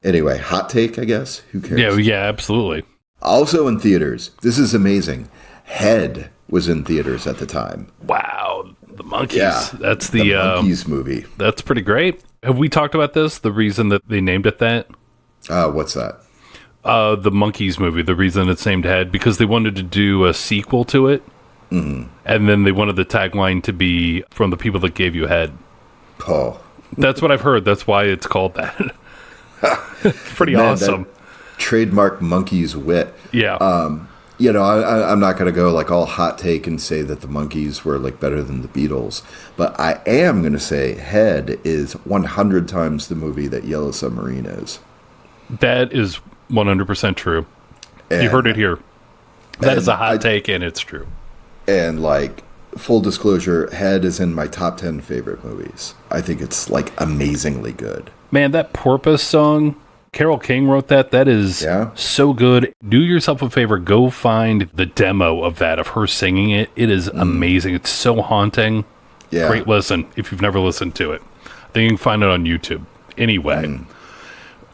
Anyway, hot take, I guess. Who cares?
Yeah, absolutely.
Also in theaters. This is amazing. Head was in theaters at the time.
Wow. The Monkees.
Yeah.
That's the
Monkees movie.
That's pretty great. Have we talked about this? The reason that they named it that?
What's that?
The Monkees movie, the reason it's named Head, because they wanted to do a sequel to it. Mm-hmm. And then they wanted the tagline to be from the people that gave you Head.
Oh.
That's what I've heard. That's why it's called that. Pretty awesome.
Trademark Monkees wit.
Yeah.
I'm not going to go like all hot take and say that the Monkees were like better than the Beatles, but I am going to say Head is 100 times the movie that Yellow Submarine is.
That is 100% true. You heard it here. That is a hot take, and it's true.
And like, full disclosure, Head is in my top 10 favorite movies. I think it's like amazingly good.
Man, that Porpoise song, Carole King wrote that. That is so good. Do yourself a favor. Go find the demo of that, of her singing it. It is amazing. It's so haunting. Yeah. Great listen if you've never listened to it. I think you can find it on YouTube. Anyway,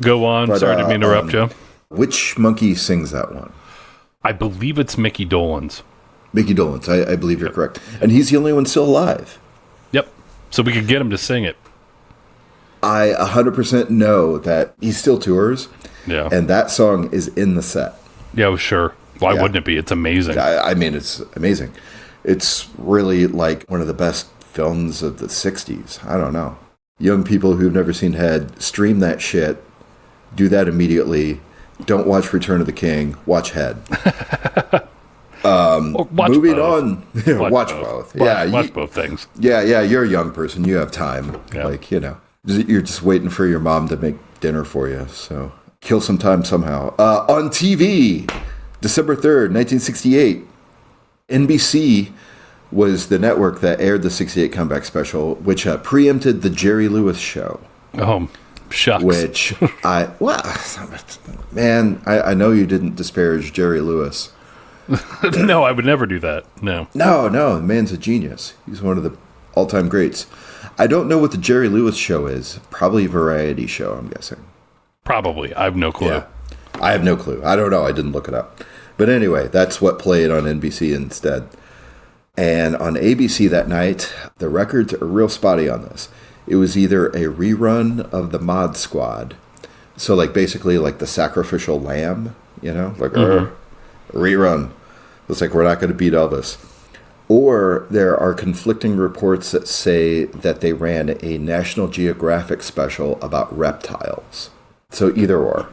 go on. But, sorry to interrupt you.
Which monkey sings that one?
I believe it's Mickey Dolenz.
Mickey Dolenz. I believe you're correct. And he's the only one still alive.
Yep. So we could get him to sing it.
I 100% know that he still tours.
Yeah.
And that song is in the set.
Yeah, well, sure. Why wouldn't it be? It's amazing.
I mean, it's amazing. It's really like one of the best films of the 60s. I don't know. Young people who've never seen Head, stream that shit. Do that immediately. Don't watch Return of the King. Watch Head. Moving on. Watch both.
Watch both things.
Yeah, you're a young person. You have time. Yeah. Like, you're just waiting for your mom to make dinner for you. So kill some time somehow. On TV, December 3rd, 1968, NBC was the network that aired the 68 Comeback Special, which preempted the Jerry Lewis Show.
Oh, shucks.
Which I know you didn't disparage Jerry Lewis.
No, I would never do that. No,
the man's a genius. He's one of the all-time greats. I don't know what the Jerry Lewis Show is. Probably a variety show, I'm guessing.
Probably. I have no clue.
Yeah. I have no clue. I don't know. I didn't look it up. But anyway, that's what played on NBC instead. And on ABC that night, the records are real spotty on this. It was either a rerun of the Mod Squad. So like basically like the sacrificial lamb, like rerun. It's like, we're not going to beat Elvis. Or there are conflicting reports that say that they ran a National Geographic special about reptiles. So either or.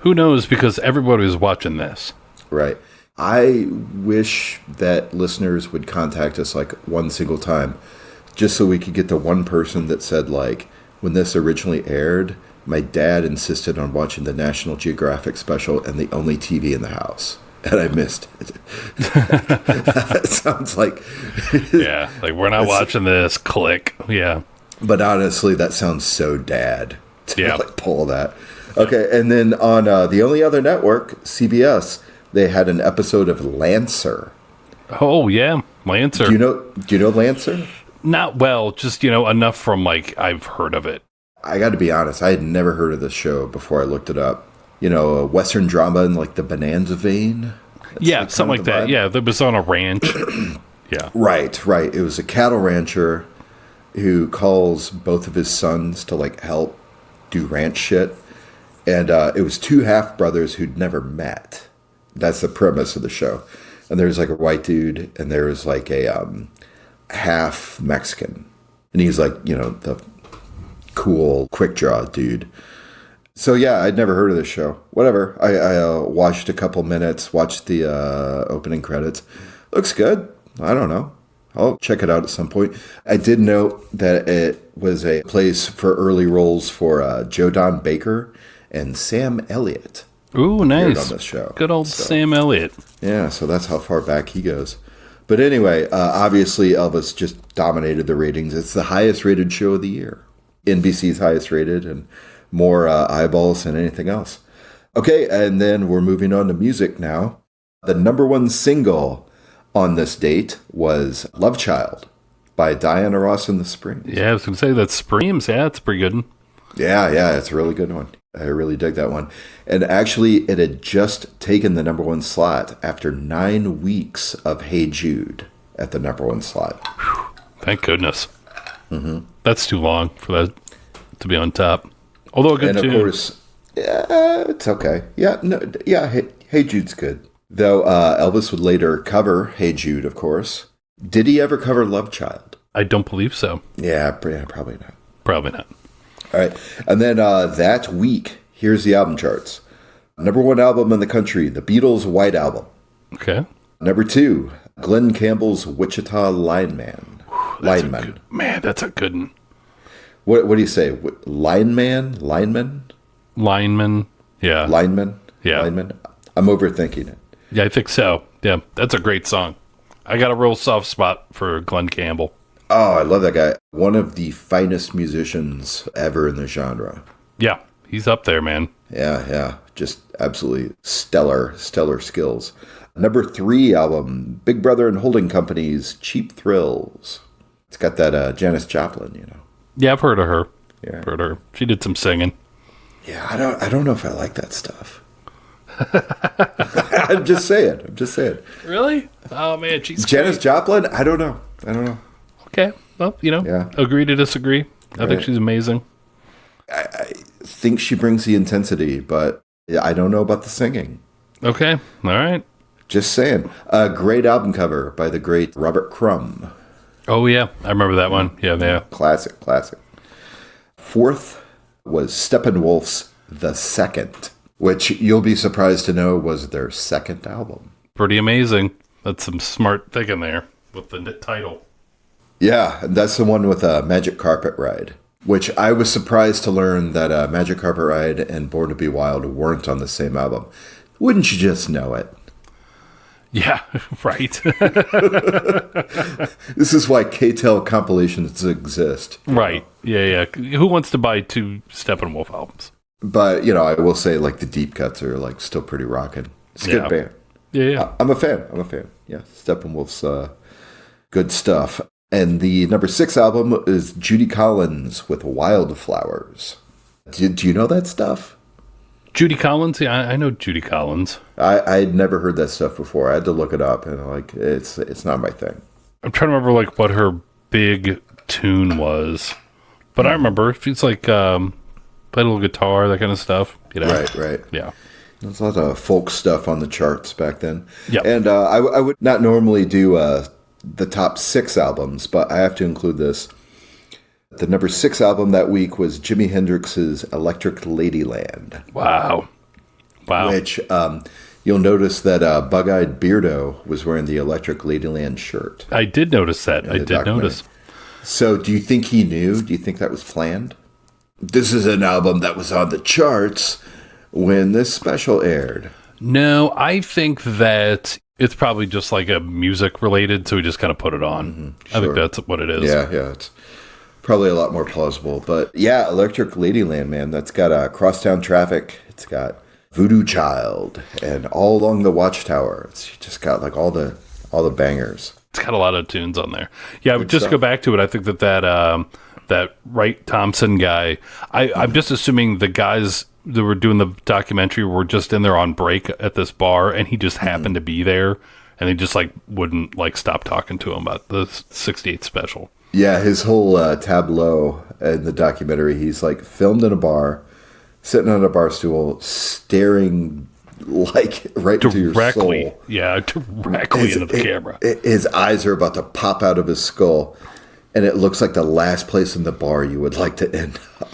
Who knows, because everybody was watching this.
Right. I wish that listeners would contact us like one single time, just so we could get the one person that said, like, when this originally aired, my dad insisted on watching the National Geographic special and the only TV in the house. And I missed it. That sounds like...
Yeah, like, we're not watching this. Click. Yeah.
But honestly, that sounds so dad to like pull that. Okay, and then on the only other network, CBS, they had an episode of Lancer.
Oh, yeah. Lancer.
Do you know Lancer?
Not well, just, enough from, like, I've heard of it.
I got to be honest, I had never heard of this show before I looked it up. A Western drama in, like, the Bonanza vein.
Yeah, like something like that. Vibe. Yeah, that was on a ranch. Yeah.
Right. It was a cattle rancher who calls both of his sons to, like, help do ranch shit. And it was two half-brothers who'd never met. That's the premise of the show. And there's, like, a white dude, and there's, like, a half Mexican. And he's, like, the cool, quick-draw dude. So, yeah, I'd never heard of this show. Whatever. I watched a couple minutes, watched the opening credits. Looks good. I don't know. I'll check it out at some point. I did note that it was a place for early roles for Joe Don Baker and Sam Elliott.
Ooh, nice.
On this show.
Good old Sam Elliott.
Yeah, so that's how far back he goes. But anyway, obviously Elvis just dominated the ratings. It's the highest rated show of the year. NBC's highest rated and more eyeballs than anything else. Okay, and then we're moving on to music now. The number one single on this date was Love Child by Diana Ross and the Springs.
Yeah, I was going to say that Screams. Yeah, it's a pretty good one.
Yeah, it's a really good one. I really dig that one. And actually, it had just taken the number one slot after 9 weeks of Hey Jude at the number one slot.
Whew, thank goodness. Mm-hmm. That's too long for that to be on top. Although a good tune.
And of course, yeah, it's okay. Hey Jude's good. Though Elvis would later cover Hey Jude, of course. Did he ever cover Love Child?
I don't believe so.
Yeah, probably not.
Probably not.
All right. And then that week, here's the album charts. Number one album in the country, the Beatles' White Album.
Okay.
Number 2, Glenn Campbell's Wichita Lineman. Lineman.
Man, that's a good one.
What do you say? Lineman? Lineman?
Lineman. Yeah.
Lineman?
Yeah.
Lineman? I'm overthinking it.
Yeah, I think so. Yeah, that's a great song. I got a real soft spot for Glenn Campbell.
Oh, I love that guy. One of the finest musicians ever in the genre.
Yeah, he's up there, man.
Yeah. Just absolutely stellar skills. Number 3 album, Big Brother and Holding Company's Cheap Thrills. It's got that Janis Joplin, you know.
Yeah, I've heard of her.
Yeah.
Heard of her. She did some singing.
Yeah, I don't know if I like that stuff. I'm just saying.
Really? Oh, man, she's
Janis Joplin? I don't know.
Okay. Well, agree to disagree. I think she's amazing.
I think she brings the intensity, but I don't know about the singing.
Okay. All right.
Just saying. A great album cover by the great Robert Crumb.
Oh, yeah. I remember that one. Yeah.
Classic. 4th was Steppenwolf's The Second, which you'll be surprised to know was their second album.
Pretty amazing. That's some smart thinking there with the title.
Yeah, and that's the one with Magic Carpet Ride, which I was surprised to learn that Magic Carpet Ride and Born to Be Wild weren't on the same album. Wouldn't you just know it?
Yeah, right.
This is why K-Tel compilations exist.
Right. Yeah. Who wants to buy 2 Steppenwolf albums?
But, I will say, the deep cuts are, still pretty rocking. It's a good band.
Yeah.
I'm a fan. Yeah, Steppenwolf's good stuff. And the number 6 album is Judy Collins with Wildflowers. Do you know that stuff?
Judy Collins? Yeah, I know Judy Collins.
I'd never heard that stuff before. I had to look it up, and it's not my thing.
I'm trying to remember what her big tune was, but I remember she's played a little guitar, that kind of stuff.
Right.
Yeah.
There's a lot of folk stuff on the charts back then.
Yeah.
And I would not normally do the top 6 albums, but I have to include this. The number 6 album that week was Jimi Hendrix's Electric Ladyland.
Wow.
Which you'll notice that Bug-Eyed Beardo was wearing the Electric Ladyland shirt.
I did notice that. I did notice.
So do you think he knew? Do you think that was planned? This is an album that was on the charts when this special aired.
No, I think that it's probably just a music related, so we just kind of put it on. Mm-hmm. Sure. I think that's what it is.
Yeah. It's probably a lot more plausible. But yeah, Electric Ladyland, man, that's got Crosstown Traffic. It's got Voodoo Child and All Along the Watchtower. It's just got all the bangers.
It's got a lot of tunes on there. Yeah, I would just go back to it. I think that Wright Thompson guy, I'm just assuming the guys that were doing the documentary were just in there on break at this bar, and he just happened to be there, and they just wouldn't stop talking to him about the 68 special.
Yeah, his whole tableau in the documentary, he's filmed in a bar, sitting on a bar stool, staring right into your soul.
Yeah, directly into the camera.
His eyes are about to pop out of his skull, and it looks like the last place in the bar you would like to end up.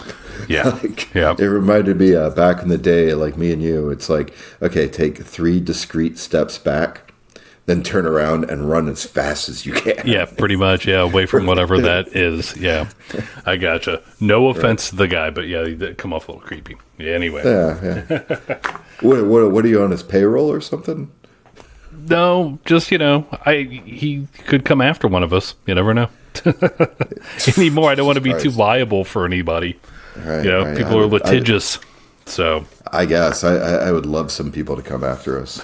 Yeah,
It reminded me back in the day, me and you. It's okay, take 3 discrete steps back, then turn around and run as fast as you can.
Yeah, pretty much. Yeah, away from whatever that is. Yeah, I gotcha. No offense to the guy, but yeah, he did come off a little creepy. Yeah, anyway.
Yeah. What are you on his payroll or something?
No, just, he could come after one of us. You never know. Anymore, I don't want to be too liable for anybody.
Right,
people are litigious. So
I guess I would love some people to come after us.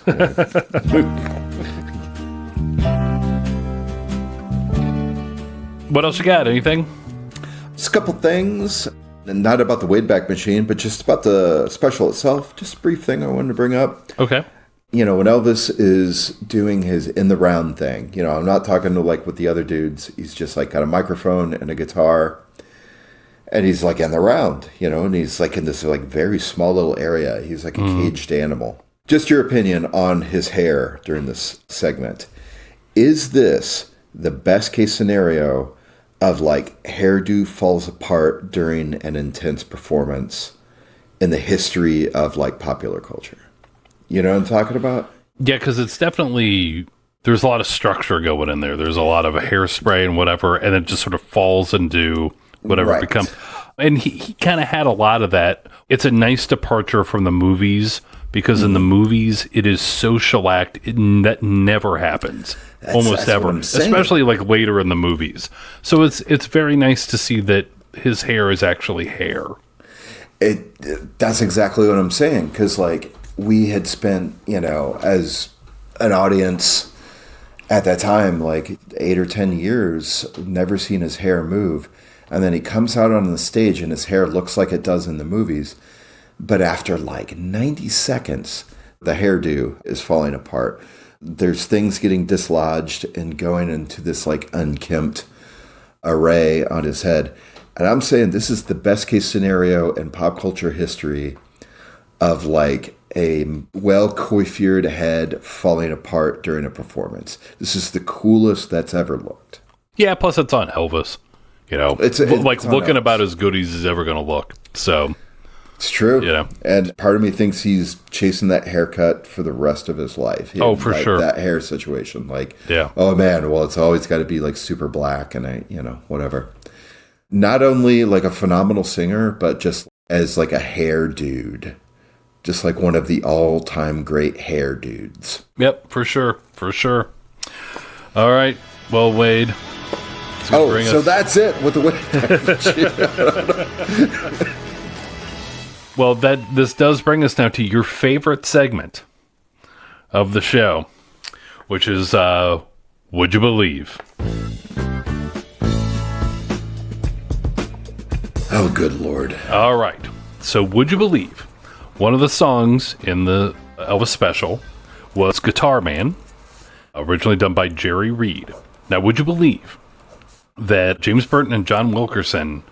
What else you got? Anything?
Just a couple things. Not about the Wayback Machine, but just about the special itself. Just a brief thing I wanted to bring up.
Okay.
When Elvis is doing his in the round thing, I'm not talking to like with the other dudes. He's just like got a microphone and a guitar. And he's like in the round, and he's like in this like very small little area. He's like a caged animal. Just your opinion on his hair during this segment. Is this the best case scenario of like hairdo falls apart during an intense performance in the history of like popular culture? You know what I'm talking about?
Yeah, because it's definitely, there's a lot of structure going in there. There's a lot of hairspray and whatever, and it just sort of falls into whatever it becomes. And he kind of had a lot of that. It's a nice departure from the movies, because in the movies, it is so shellacked. That never happens. Almost ever. Especially like later in the movies. So it's very nice to see that his hair is actually hair.
That's exactly what I'm saying. Because like we had spent, as an audience at that time, like 8 or 10 years, never seen his hair move. And then he comes out on the stage and his hair looks like it does in the movies. But after like 90 seconds, the hairdo is falling apart. There's things getting dislodged and going into this like unkempt array on his head. And I'm saying this is the best case scenario in pop culture history of like a well-coiffured head falling apart during a performance. This is the coolest that's ever looked.
Yeah, plus it's on Elvis. It's like looking about as good as he's ever going to look. So
it's true. And part of me thinks he's chasing that haircut for the rest of his life.
For sure.
That hair situation. Like, oh man, well, it's always got to be like super black and whatever. Not only like a phenomenal singer, but just as like a hair dude. Just like one of the all-time great hair dudes.
Yep, for sure. For sure. All right. Well, Wade.
So that's it with the
Well, this does bring us now to your favorite segment of the show, which is Would You Believe?
Oh, good Lord.
All right. So, would you believe one of the songs in the Elvis special was Guitar Man, originally done by Jerry Reed. Now, would you believe that James Burton and John Wilkerson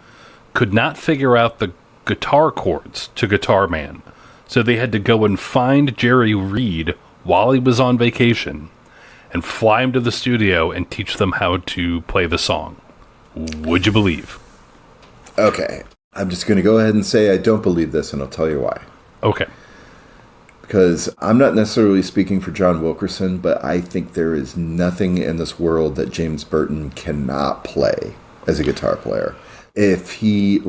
could not figure out the guitar chords to Guitar Man, so they had to go and find Jerry Reed while he was on vacation and fly him to the studio and teach them how to play the song? Would you believe?
Okay, I'm just going to go ahead and say I don't believe this, and I'll tell you why.
Okay.
Because I'm not necessarily speaking for John Wilkerson, but I think there is nothing in this world that James Burton cannot play as a guitar player. If he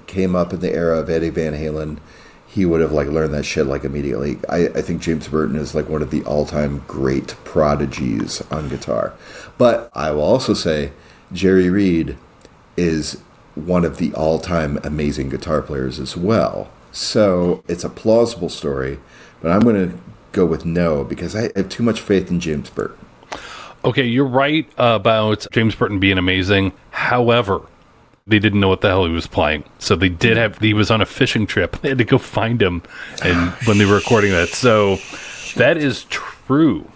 came up in the era of Eddie Van Halen, he would have learned that shit immediately. I think James Burton is one of the all-time great prodigies on guitar. But I will also say Jerry Reed is one of the all-time amazing guitar players as well. So it's a plausible story. But I'm going to go with no, because I have too much faith in James Burton.
Okay, you're right about James Burton being amazing. However, they didn't know what the hell he was playing. So he was on a fishing trip. They had to go find him when they were recording that. So that is true.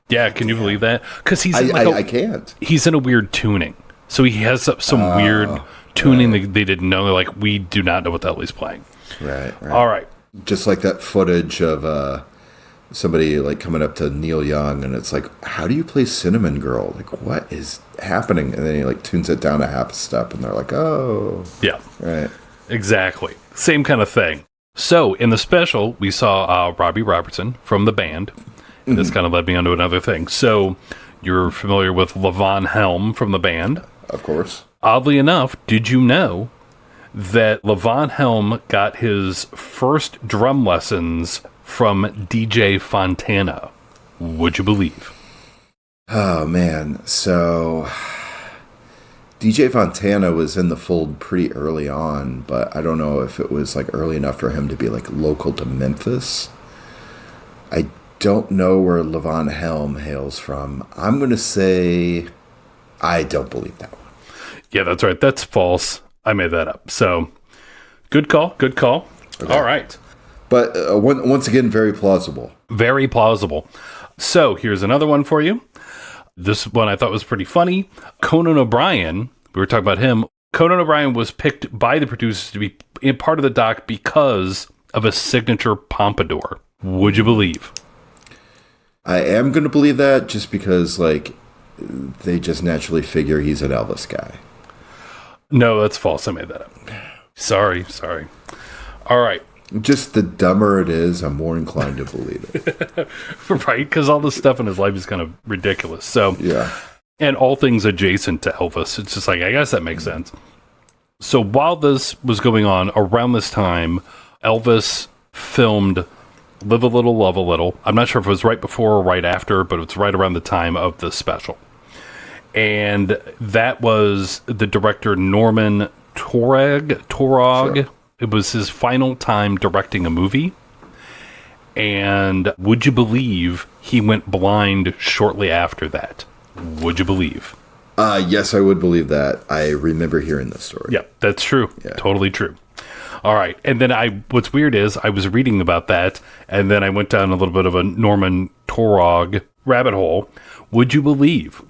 Yeah, can you believe that? Because
I can't.
He's in a weird tuning. So he has some weird tuning that they didn't know. They're like, we do not know what the hell he's playing.
Right.
All right.
Just like that footage of somebody coming up to Neil Young, and it's like, how do you play Cinnamon Girl? What is happening? And then he tunes it down a half a step, and they're like, oh.
Yeah.
Right.
Exactly. Same kind of thing. So in the special, we saw Robbie Robertson from the band, and this kind of led me on to another thing. So you're familiar with Levon Helm from the band?
Of course.
Oddly enough, did you know that Levon Helm got his first drum lessons from DJ Fontana? Would you believe?
Oh, man. So, DJ Fontana was in the fold pretty early on, but I don't know if it was, like, early enough for him to be, like, local to Memphis. I don't know where Levon Helm hails from. I'm going to say I don't believe that one.
Yeah, that's right. That's false. I made that up. So, good call. Good call. Okay. All right.
But once again, very plausible.
Very plausible. So, here's another one for you. This one I thought was pretty funny. Conan O'Brien, we were talking about him. Conan O'Brien was picked by the producers to be in part of the doc because of a signature pompadour. Would you believe?
I am going to believe that just because, like, they just naturally figure he's an Elvis guy.
No, that's false. I made that up. Sorry. All right.
Just the dumber it is, I'm more inclined to believe it.
Right? Because all the stuff in his life is kind of ridiculous. So,
yeah.
And all things adjacent to Elvis. It's just like, I guess that makes sense. So while this was going on, around this time, Elvis filmed Live a Little, Love a Little. I'm not sure if it was right before or right after, but it's right around the time of the special. And that was the director Norman Taurog. Sure. It was his final time directing a movie. And would you believe he went blind shortly after that? Would you believe?
Yes, I would believe that. I remember hearing this story.
Yeah, that's true. Yeah. Totally true. All right. And then what's weird is I was reading about that, and then I went down a little bit of a Norman Taurog rabbit hole. Would you believe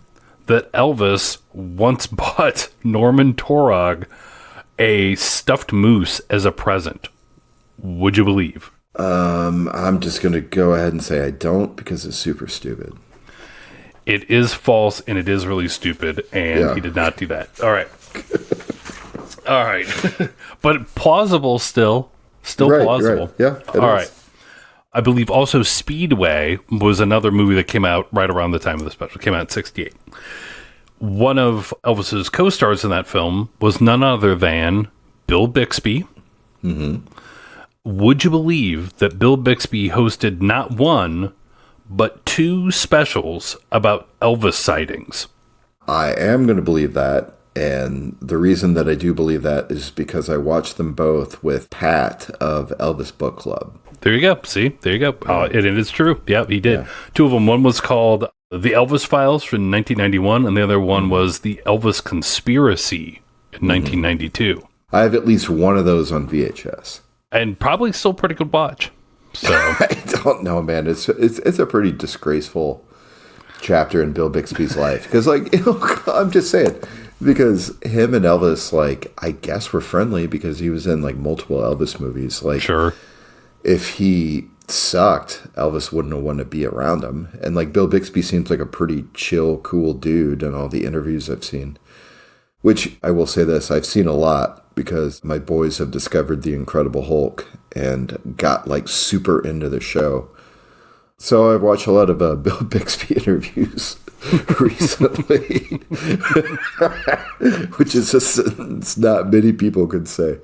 that Elvis once bought Norman Taurog a stuffed moose as a present? Would you believe?
I'm just going to go ahead and say I don't because it's super stupid.
It is false, and it is really stupid, and he did not do that. All right. All right. But plausible still. Still plausible.
Right. Yeah.
All right. I believe also Speedway was another movie that came out right around the time of the special. It came out in 1968. One of Elvis's co-stars in that film was none other than Bill Bixby.
Mm-hmm.
Would you believe that Bill Bixby hosted not one, but two specials about Elvis sightings?
I am going to believe that. And the reason that I do believe that is because I watched them both with Pat of Elvis Book Club.
There you go. See? There you go. It is true. Yeah, he did. Yeah. Two of them. One was called The Elvis Files from 1991, and the other one was The Elvis Conspiracy in 1992.
I have at least one of those on VHS.
And probably still pretty good watch. So
I don't know, man. It's a pretty disgraceful chapter in Bill Bixby's life. Because, like, I'm just saying, because him and Elvis, like, I guess were friendly because he was in, like, multiple Elvis movies. Like,
sure.
If he sucked, Elvis wouldn't have wanted to be around him. And, like, Bill Bixby seems like a pretty chill, cool dude in all the interviews I've seen. Which, I will say this, I've seen a lot because my boys have discovered The Incredible Hulk and got, like, super into the show. So I've watched a lot of Bill Bixby interviews recently, which is a sentence not many people could say.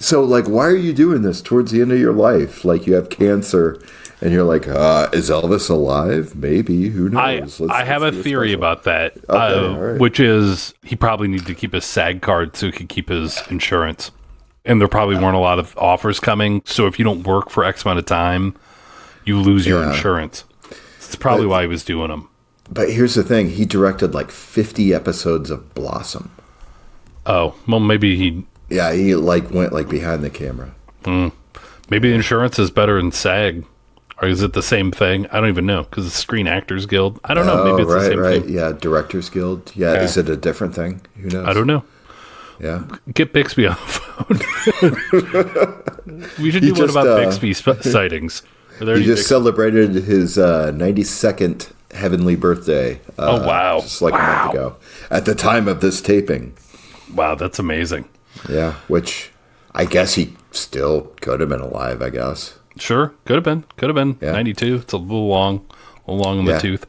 So, like, why are you doing this towards the end of your life? Like, you have cancer, and you're like, is Elvis alive? Maybe. Who knows?
I have a theory about that,
right.
Which is he probably needed to keep his SAG card so he could keep his insurance. And there probably weren't a lot of offers coming. So if you don't work for X amount of time, you lose your insurance. That's probably why he was doing them.
But here's the thing. He directed like 50 episodes of Blossom.
Oh, well, maybe he...
Yeah, he like went like behind the camera.
Maybe insurance is better than SAG. Or is it the same thing? I don't even know. Because it's Screen Actors Guild. I don't know. Maybe it's the same thing.
Yeah, Directors Guild. Yeah, is it a different thing? Who knows?
I don't know.
Yeah.
Get Bixby on the phone. We should do one about Bixby sightings.
He just celebrated his 92nd heavenly birthday.
Oh, wow.
Just like a month ago. At the time of this taping.
Wow, that's amazing.
Yeah, which I guess he still could have been alive, I guess.
Sure, could have been. Yeah. 92. It's a little long in the tooth.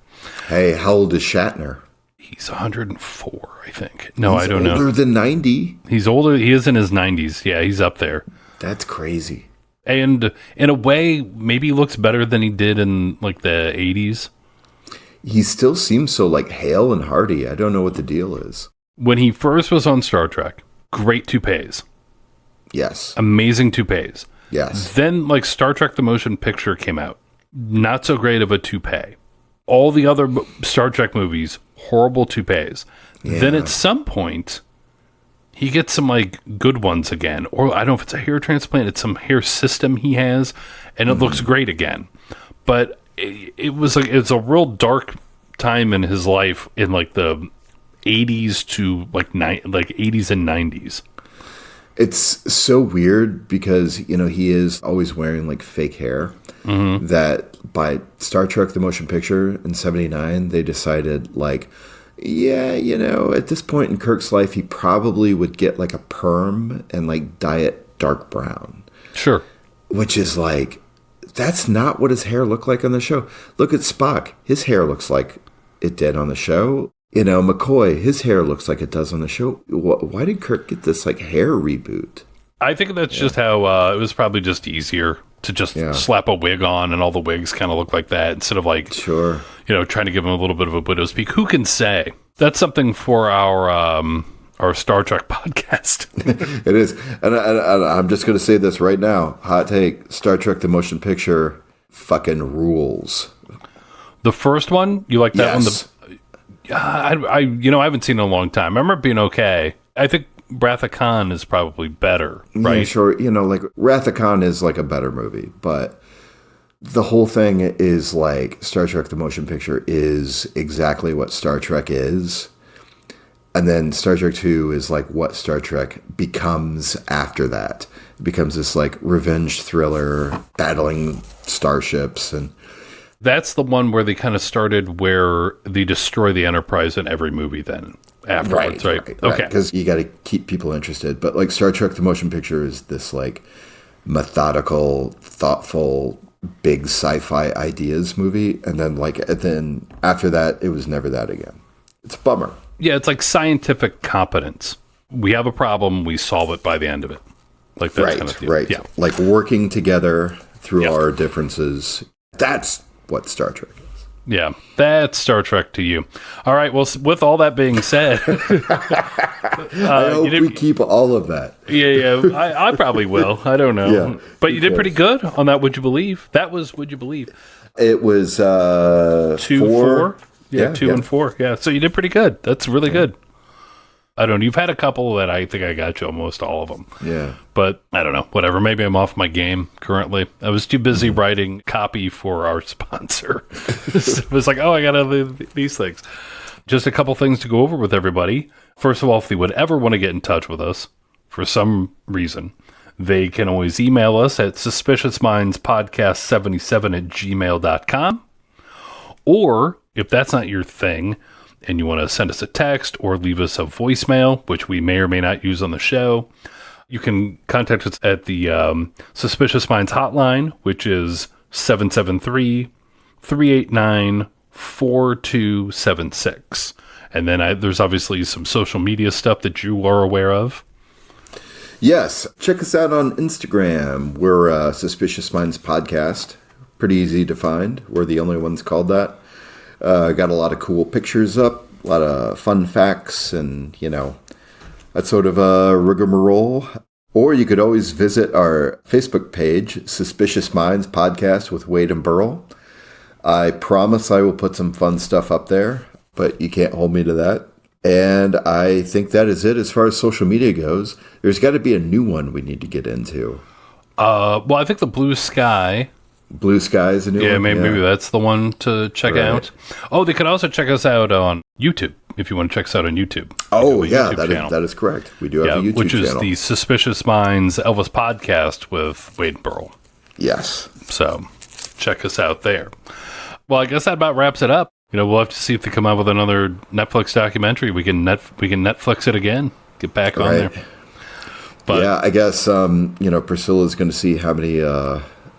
Hey, how old is Shatner?
He's 104, I think. No, I don't know.
He's older than 90?
He's older. He is in his 90s. Yeah, he's up there.
That's crazy.
And in a way, maybe he looks better than he did in like the 80s.
he still seems so like hale and hearty. I don't know what the deal is.
When he first was on Star Trek, great toupees.
Yes.
Amazing toupees.
Yes.
Then, like, Star Trek the Motion Picture came out. Not so great of a toupee. All the other Star Trek movies, horrible toupees.
Yeah.
Then at some point, he gets some, like, good ones again. Or I don't know if it's a hair transplant. It's some hair system he has. And it looks great again. But it was like, it's a real dark time in his life in, like, the 80s to, like 80s and 90s.
It's so weird because, you know, he is always wearing like fake hair. That by Star Trek the Motion Picture in 79, they decided like, yeah, you know, at this point in Kirk's life, he probably would get like a perm and like dye it dark brown.
Sure.
Which is like, that's not what his hair looked like on the show. Look at Spock. His hair looks like it did on the show. You know, McCoy, his hair looks like it does on the show. Why did Kirk get this like hair reboot?
I think that's just how it was probably just easier to just slap a wig on, and all the wigs kind of look like that instead of like,
sure,
you know, trying to give him a little bit of a widow's peak. Who can say? That's something for our Star Trek podcast.
It is, and I'm just going to say this right now. Hot take: Star Trek the Motion Picture fucking rules.
The first one, you like that
yes.
one? I haven't seen it in a long time. I remember it being okay. I think Wrath of Khan is probably better, right?
Yeah, sure. You know, like Wrath of Khan is like a better movie, but the whole thing is like Star Trek the Motion Picture is exactly what Star Trek is. And then Star Trek 2 is like what Star Trek becomes after that. It becomes this like revenge thriller, battling starships. And
that's the one where they kind of started where they destroy the Enterprise in every movie then afterwards, right? Okay.
Because you got to keep people interested. But like Star Trek the Motion Picture is this like methodical, thoughtful, big sci-fi ideas movie. And then after that, it was never that again. It's a bummer.
Yeah, it's like scientific competence. We have a problem, we solve it by the end of it. Like that kind of deal.
Right.
Yeah.
Like working together through our differences. That's what Star Trek is.
Yeah, that's Star Trek to you. All right, well, with all that being said...
I hope we keep all of that.
Yeah, I probably will. I don't know.
Yeah,
but you did pretty good on that Would You Believe? That was Would You Believe?
It was
2, 4? Yeah, 2 and 4. Yeah, so you did pretty good. That's really good. I don't know. You've had a couple that I think I got you almost all of them.
Yeah.
But I don't know. Whatever. Maybe I'm off my game currently. I was too busy writing copy for our sponsor. It was like, oh, I got to leave these things. Just a couple things to go over with everybody. First of all, if they would ever want to get in touch with us for some reason, they can always email us at suspiciousmindspodcast77@gmail.com. Or if that's not your thing and you want to send us a text or leave us a voicemail, which we may or may not use on the show, you can contact us at the Suspicious Minds hotline, which is 773-389-4276. And then there's obviously some social media stuff that you are aware of.
Yes. Check us out on Instagram. We're Suspicious Minds Podcast. Pretty easy to find. We're the only ones called that. Got a lot of cool pictures up, a lot of fun facts, and, you know, that sort of a rigmarole. Or you could always visit our Facebook page, Suspicious Minds Podcast with Wade and Burl. I promise I will put some fun stuff up there, but you can't hold me to that. And I think that is it as far as social media goes. There's got to be a new one we need to get into.
Well, I think the Blue Sky...
Blue Sky is a new one.
Maybe that's the one to check out. Oh, they could also check us out on YouTube, if you want to check us out on YouTube.
Oh, yeah, that is correct. We do have a YouTube channel.
Which is the Suspicious Minds Elvis Podcast with Wade and Burl.
Yes.
So, check us out there. Well, I guess that about wraps it up. You know, we'll have to see if they come out with another Netflix documentary. We can Netflix it again. Get back on there. But,
yeah, I guess, Priscilla's going to see how many...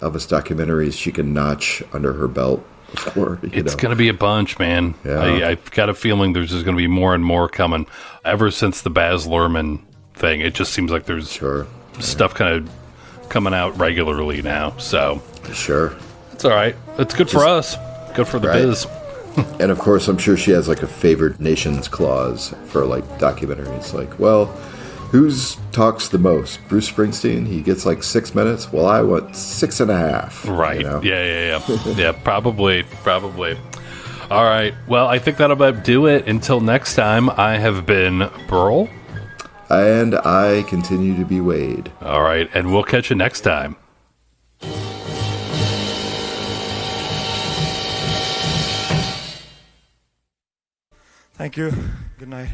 Elvis documentaries she can notch under her belt before.
It's going to be a bunch, man. Yeah. I've got a feeling there's just going to be more and more coming. Ever since the Baz Luhrmann thing, it just seems like there's stuff kind of coming out regularly now. So
sure,
it's all right. It's good for us. Good for the biz.
And of course, I'm sure she has like a favored nations clause for like documentaries. Like, well, whose talks the most? Bruce Springsteen? He gets like 6 minutes. Well, I want 6.5.
Right.
You know?
Yeah. Yeah, probably. All right. Well, I think that'll about do it. Until next time, I have been Burl.
And I continue to be Wade.
All right. And we'll catch you next time.
Thank you. Good night.